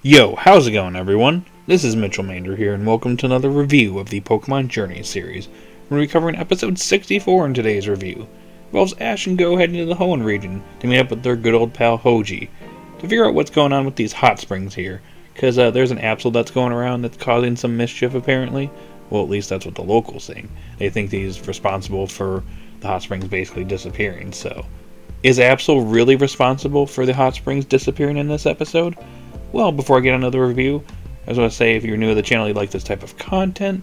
Yo, how's it going, everyone? This is Mitchell Mander here, and welcome to another review of the Pokemon Journey series. We're going to be covering episode 64 in today's review. It involves Ash and Go heading to the Hoenn region to meet up with their good old pal Hoji to figure out what's going on with these hot springs here, because there's an Absol that's going around that's causing some mischief apparently. Well, at least that's what the locals think. They think he's responsible for the hot springs basically disappearing, so... Is Absol really responsible for the hot springs disappearing in this episode? Well, before I get into the review, I just want to say if you're new to the channel, you like this type of content,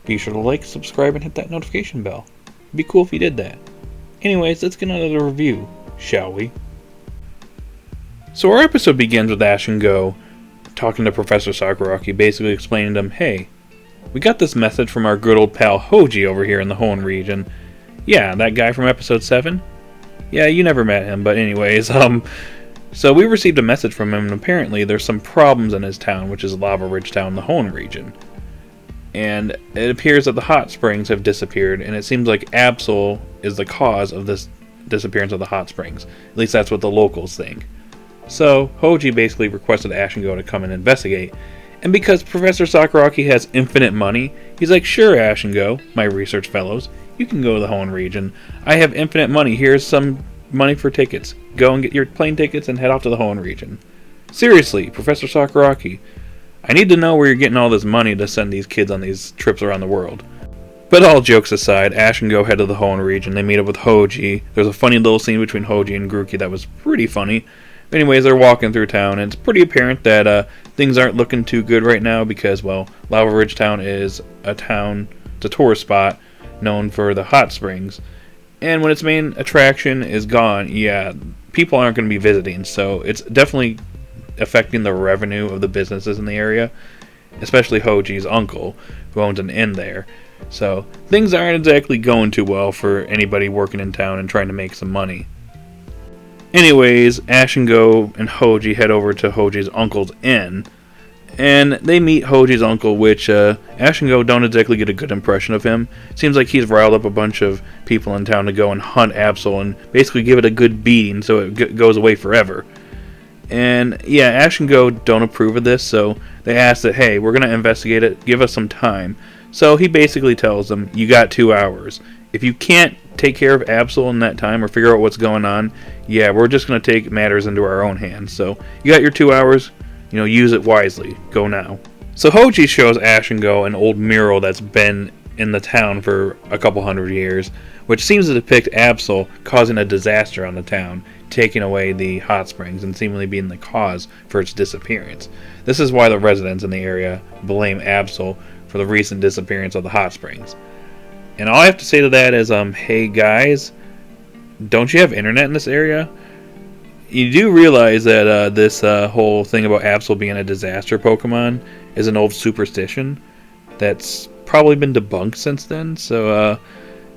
be sure to like, subscribe, and hit that notification bell. It'd be cool if you did that. Anyways, let's get into the review, shall we? So our episode begins with Ash and Go talking to Professor Sakuragi, basically explaining to him, hey, we got this message from our good old pal Hoji over here in the Hoenn region. Yeah, that guy from episode 7? Yeah, you never met him, but anyways, so we received a message from him, and apparently there's some problems in his town, which is Lava Ridge Town in the Hoenn region. And it appears that the hot springs have disappeared, and it seems like Absol is the cause of this disappearance of the hot springs. At least that's what the locals think. So, Hoji basically requested Ash and Go to come and investigate, and because Professor Sakuragi has infinite money, he's like, sure, Ash and Go, my research fellows, you can go to the Hoenn region. I have infinite money. Here's some money for tickets. Go and get your plane tickets and head off to the Hoenn region. Seriously, Professor Sakuragi, I need to know where you're getting all this money to send these kids on these trips around the world. But all jokes aside, Ash and Go head to the Hoenn region. They meet up with Hoji. There's a funny little scene between Hoji and Grookey that was pretty funny. Anyways, they're walking through town, and it's pretty apparent that things aren't looking too good right now because, well, Lava Ridge Town is a tourist spot known for the hot springs. And when its main attraction is gone, yeah, people aren't going to be visiting, so it's definitely affecting the revenue of the businesses in the area, especially Hoji's uncle, who owns an inn there. So things aren't exactly going too well for anybody working in town and trying to make some money. Anyways, Ash and Go and Hoji head over to Hoji's uncle's inn, and they meet Hoji's uncle, which Ash and Go don't exactly get a good impression of him. Seems like he's riled up a bunch of people in town to go and hunt Absol and basically give it a good beating so it goes away forever. And yeah, Ash and Go don't approve of this, so they ask that, hey, we're going to investigate it, give us some time. So he basically tells them, you got 2 hours. If you can't take care of Absol in that time or figure out what's going on, yeah, we're just going to take matters into our own hands. So you got your 2 hours. Use it wisely. Go now. So Hoji shows Ash and Go an old mural that's been in the town for a couple hundred years, which seems to depict Absol causing a disaster on the town, taking away the hot springs and seemingly being the cause for its disappearance. This is why the residents in the area blame Absol for the recent disappearance of the hot springs. And all I have to say to that is, hey guys, don't you have internet in this area? You do realize that this whole thing about Absol being a disaster Pokemon is an old superstition that's probably been debunked since then. So,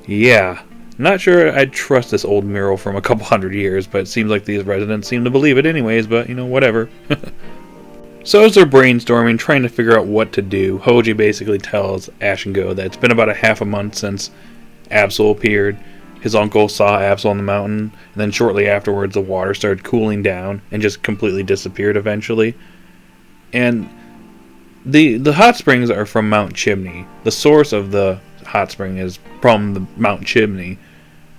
yeah. Not sure I'd trust this old mural from a couple hundred years, but it seems like these residents seem to believe it anyways, but, whatever. So as they're brainstorming, trying to figure out what to do, Hoji basically tells Ash and Go that it's been about a half a month since Absol appeared. His uncle saw Absol on the mountain, and then shortly afterwards the water started cooling down and just completely disappeared eventually. And the hot springs are from Mount Chimney. The source of the hot spring is from the Mount Chimney,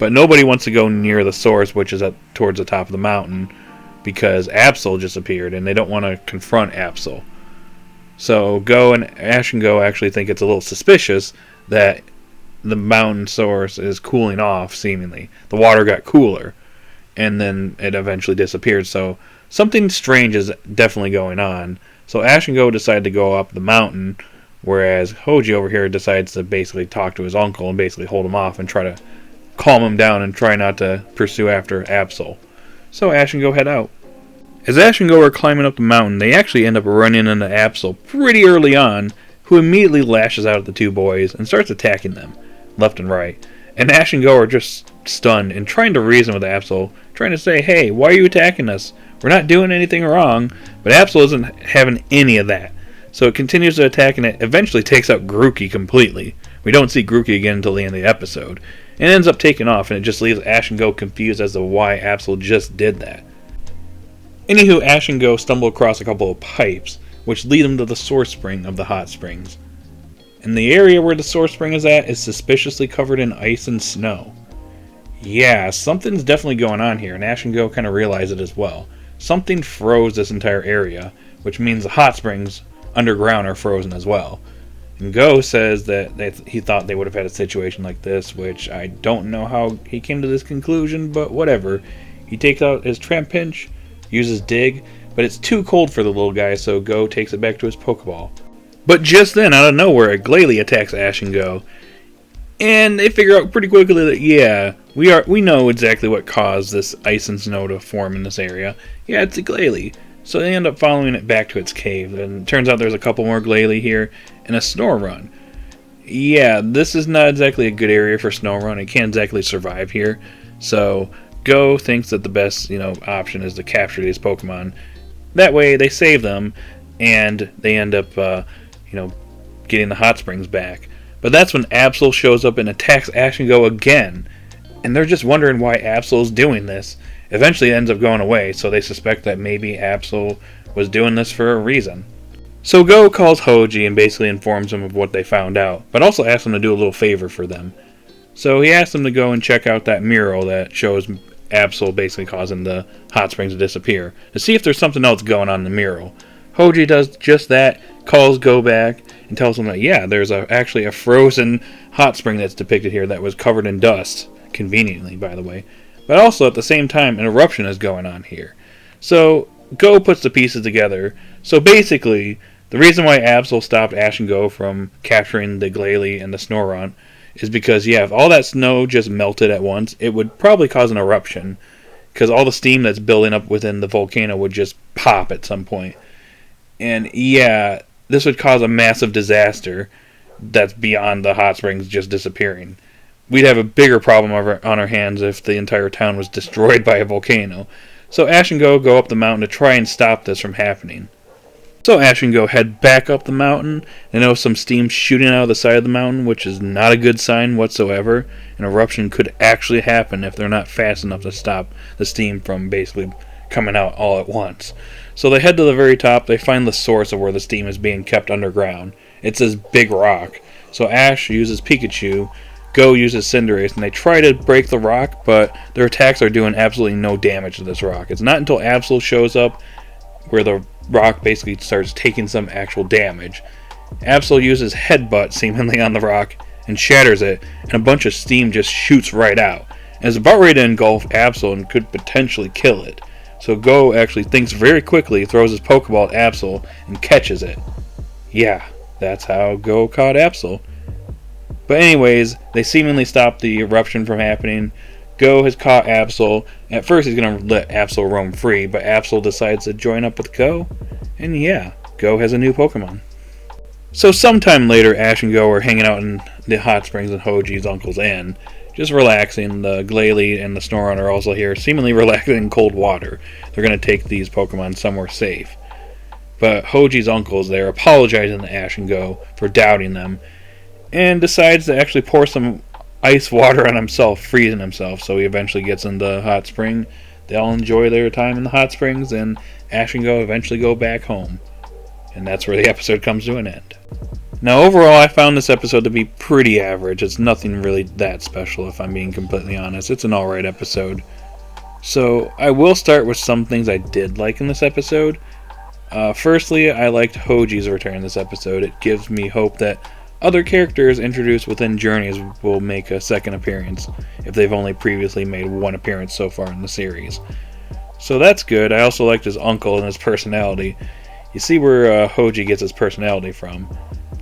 but nobody wants to go near the source, which is towards the top of the mountain, because Absol just appeared, and they don't want to confront Absol. So Ash and Go actually think it's a little suspicious that the mountain source is cooling off, seemingly. The water got cooler, and then it eventually disappeared. So something strange is definitely going on. So Ash and Go decide to go up the mountain, whereas Hoji over here decides to basically talk to his uncle and basically hold him off and try to calm him down and try not to pursue after Absol. So Ash and Go head out. As Ash and Go are climbing up the mountain, they actually end up running into Absol pretty early on, who immediately lashes out at the two boys and starts attacking them, left and right. And Ash and Go are just stunned and trying to reason with Absol, trying to say, hey, why are you attacking us? We're not doing anything wrong. But Absol isn't having any of that. So it continues to attack, and it eventually takes out Grookey completely. We don't see Grookey again until the end of the episode. And it ends up taking off, and it just leaves Ash and Go confused as to why Absol just did that. Anywho, Ash and Go stumble across a couple of pipes, which lead them to the source spring of the hot springs. And the area where the source spring is at is suspiciously covered in ice and snow. Yeah, something's definitely going on here, and Ash and Go kind of realize it as well. Something froze this entire area, which means the hot springs underground are frozen as well. And Go says that he thought they would have had a situation like this, which I don't know how he came to this conclusion, but whatever. He takes out his tramp pinch, uses dig, but it's too cold for the little guy, so Go takes it back to his Pokeball. But just then, out of nowhere, a Glalie attacks Ash and Go. And they figure out pretty quickly that, yeah, we know exactly what caused this ice and snow to form in this area. Yeah, it's a Glalie. So they end up following it back to its cave, and it turns out there's a couple more Glalie here, and a Snorunt. Yeah, this is not exactly a good area for Snorunt. It can't exactly survive here. So Go thinks that the best, option is to capture these Pokemon. That way, they save them, and they end up, getting the hot springs back. But that's when Absol shows up and attacks Ash and Go again, and they're just wondering why Absol's doing this. Eventually it ends up going away, so they suspect that maybe Absol was doing this for a reason. So Go calls Hoji and basically informs him of what they found out, but also asks him to do a little favor for them. So he asks them to go and check out that mural that shows Absol basically causing the hot springs to disappear, to see if there's something else going on in the mural. Hoji does just that, calls Go back, and tells him that, yeah, there's actually a frozen hot spring that's depicted here that was covered in dust, conveniently, by the way. But also, at the same time, an eruption is going on here. So, Go puts the pieces together. So basically, the reason why Absol stopped Ash and Go from capturing the Glalie and the Snorunt is because, yeah, if all that snow just melted at once, it would probably cause an eruption, because all the steam that's building up within the volcano would just pop at some point. And, yeah, this would cause a massive disaster that's beyond the hot springs just disappearing. We'd have a bigger problem on our hands if the entire town was destroyed by a volcano. So Ash and Go up the mountain to try and stop this from happening. So Ash and Go head back up the mountain and notice some steam shooting out of the side of the mountain, which is not a good sign whatsoever. An eruption could actually happen if they're not fast enough to stop the steam from basically coming out all at once. So they head to the very top. They find the source of where the steam is being kept underground. It's this big rock. So Ash uses Pikachu, Go uses Cinderace, and they try to break the rock, but their attacks are doing absolutely no damage to this rock. It's not until Absol shows up where the rock basically starts taking some actual damage. Absol uses Headbutt seemingly on the rock and shatters it, and a bunch of steam just shoots right out. And it's about ready to engulf Absol and could potentially kill it. So Go actually thinks very quickly, throws his Pokeball at Absol, and catches it. Yeah, that's how Go caught Absol. But anyways, they seemingly stop the eruption from happening. Go has caught Absol. At first he's going to let Absol roam free, but Absol decides to join up with Go. And yeah, Go has a new Pokemon. So sometime later, Ash and Go are hanging out in the hot springs in Hoji's uncle's inn, just relaxing. The Glalie and the Snorunt are also here, seemingly relaxing in cold water. They're going to take these Pokemon somewhere safe. But Hoji's uncle is there, apologizing to Ash and Go for doubting them, and decides to actually pour some ice water on himself, freezing himself, so he eventually gets in the hot spring. They all enjoy their time in the hot springs, and Ash and Go eventually go back home. And that's where the episode comes to an end. Now, overall, I found this episode to be pretty average. It's nothing really that special, if I'm being completely honest. It's an alright episode. So, I will start with some things I did like in this episode. Firstly, I liked Hoji's return in this episode. It gives me hope that other characters introduced within Journeys will make a second appearance, if they've only previously made one appearance so far in the series. So that's good. I also liked his uncle and his personality. You see where Hoji gets his personality from.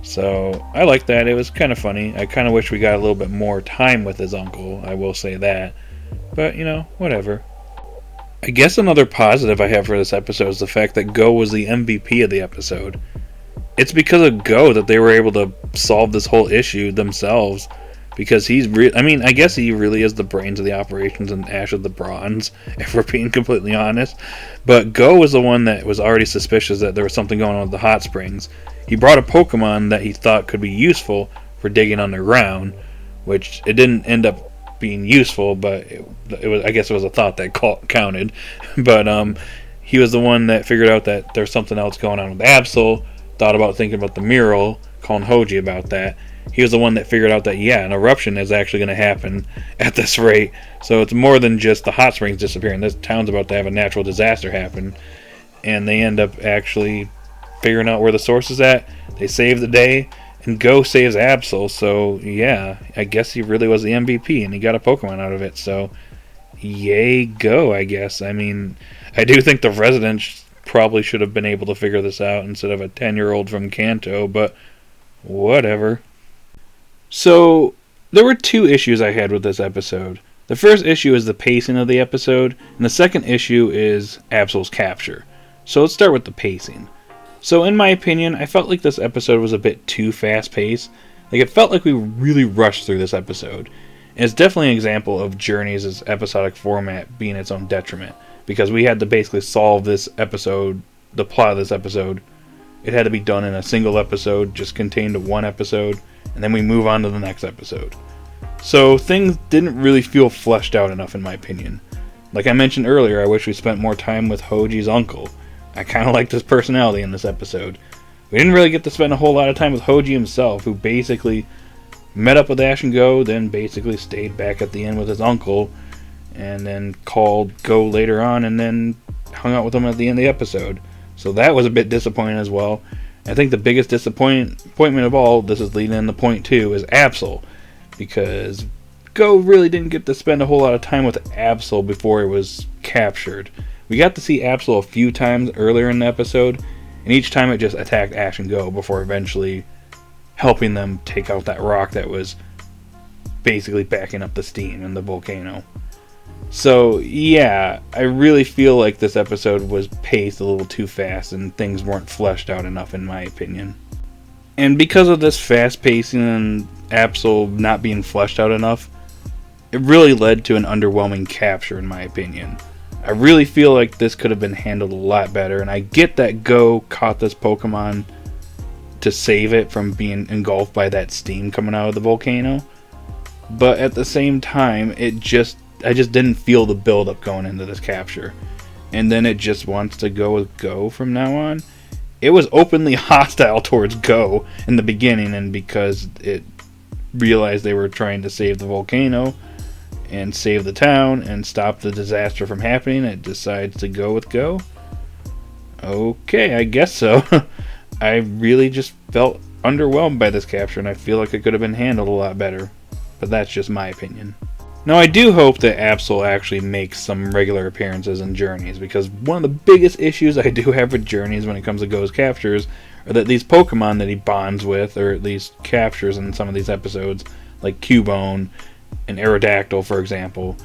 So I like that. It was kind of funny. I kind of wish we got a little bit more time with his uncle, I will say that. But, whatever. I guess another positive I have for this episode is the fact that Go was the MVP of the episode. It's because of Go that they were able to solve this whole issue themselves. Because I guess he really is the brains of the operations and Ash is the bronze, if we're being completely honest. But Go was the one that was already suspicious that there was something going on with the hot springs. He brought a Pokemon that he thought could be useful for digging underground, which it didn't end up being useful, but I guess it was a thought that counted. But he was the one that figured out that there's something else going on with Absol, thought about thinking about the mural, calling Hoji about that. He was the one that figured out that, yeah, an eruption is actually going to happen at this rate. So it's more than just the hot springs disappearing. This town's about to have a natural disaster happen. And they end up actually figuring out where the source is at. They save the day, and Go saves Absol. So, yeah, I guess he really was the MVP, and he got a Pokemon out of it. So, yay, Go, I guess. I mean, I do think the residents probably should have been able to figure this out instead of a 10-year-old from Kanto, but whatever. So, there were two issues I had with this episode. The first issue is the pacing of the episode, and the second issue is Absol's capture. So let's start with the pacing. So in my opinion, I felt like this episode was a bit too fast-paced. Like, it felt like we really rushed through this episode. And it's definitely an example of Journey's episodic format being its own detriment, because we had to basically solve this episode, the plot of this episode. It had to be done in a single episode, just contained to one episode, and then we move on to the next episode. So things didn't really feel fleshed out enough in my opinion. Like I mentioned earlier, I wish we spent more time with Hoji's uncle. I kind of liked his personality in this episode. We didn't really get to spend a whole lot of time with Hoji himself, who basically met up with Ash and Go, then basically stayed back at the end with his uncle, and then called Go later on, and then hung out with him at the end of the episode. So that was a bit disappointing as well. I think the biggest disappointment of all, this is leading into point 2, is Absol. Because Go really didn't get to spend a whole lot of time with Absol before he was captured. We got to see Absol a few times earlier in the episode, and each time it just attacked Ash and Go before eventually helping them take out that rock that was basically backing up the steam in the volcano. So, yeah, I really feel like this episode was paced a little too fast and things weren't fleshed out enough in my opinion. And because of this fast pacing and Absol not being fleshed out enough, it really led to an underwhelming capture in my opinion. I really feel like this could have been handled a lot better, and I get that Go caught this Pokemon to save it from being engulfed by that steam coming out of the volcano, but at the same time, I just didn't feel the build-up going into this capture. And then it just wants to go with Go from now on. It was openly hostile towards Go in the beginning, and because it realized they were trying to save the volcano and save the town and stop the disaster from happening, it decides to go with Go. Okay, I guess so. I really just felt underwhelmed by this capture, and I feel like it could have been handled a lot better. But that's just my opinion. Now, I do hope that Absol actually makes some regular appearances in Journeys, because one of the biggest issues I do have with Journeys when it comes to Go's captures are that these Pokemon that he bonds with, or at least captures in some of these episodes, like Cubone and Aerodactyl, for example,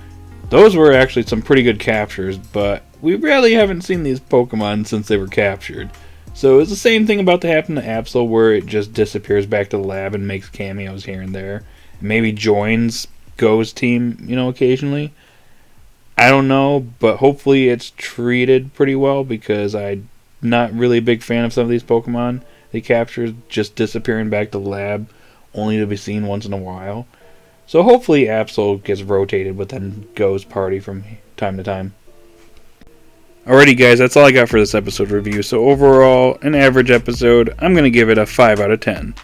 those were actually some pretty good captures, but we really haven't seen these Pokemon since they were captured. So it's the same thing about to happen to Absol, where it just disappears back to the lab and makes cameos here and there. Maybe joins Go's team, occasionally. I don't know, but hopefully it's treated pretty well, because I'm not really a big fan of some of these Pokemon they capture just disappearing back to the lab, only to be seen once in a while. So hopefully Absol gets rotated within Go's party from time to time. Alrighty guys, that's all I got for this episode review. So overall, an average episode, I'm going to give it a 5 out of 10.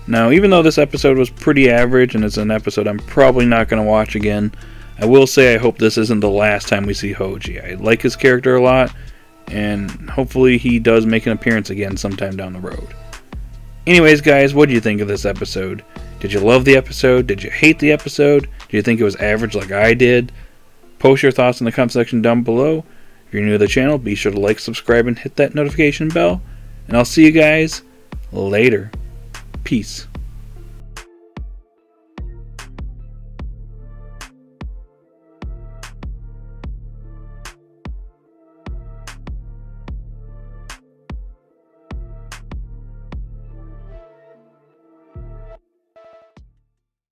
Now, even though this episode was pretty average and it's an episode I'm probably not going to watch again, I will say I hope this isn't the last time we see Hoji. I like his character a lot, and hopefully he does make an appearance again sometime down the road. Anyways guys, what do you think of this episode? Did you love the episode? Did you hate the episode? Do you think it was average like I did? Post your thoughts in the comment section down below. If you're new to the channel, be sure to like, subscribe, and hit that notification bell. And I'll see you guys later. Peace.